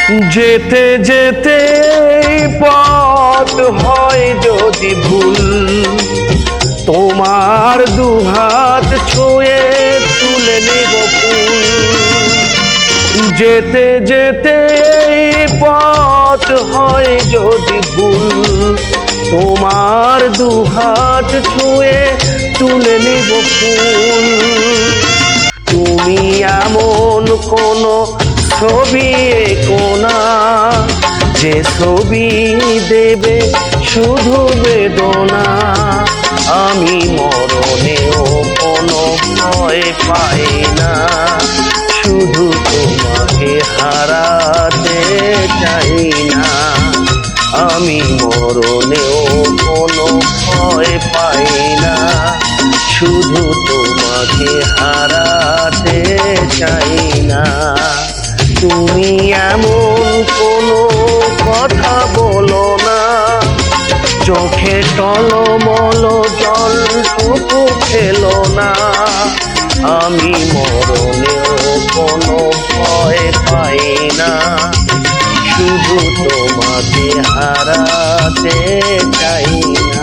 যেতে যেতে পথ হয় যদি ভুল, তোমার দুহাত ছুঁয়ে তুলে নেব ফুল। যেতে যেতে পথ হয় যদি ভুল, তোমার দুহাত ছুঁয়ে তুলে নেব ফুল। তুমি এমন কোনো ছবি কোনা, যে ছবি দেবে শুধু বেদনা। আমি মরণেও কোনো ভয় পাই না, শুধু তোমাকে হারাতে চাই না। আমি মরণেও কোনো ভয় পাই না, শুধু তোমাকে হারাতে চাই না। তুমি এমন কোনো কথা বলো না, চোখে টলমল জলটুকু ফেলো না। আমি মরণেও কোনো ভয় পাই না, শুধু তোমাকে হারাতে চাই না।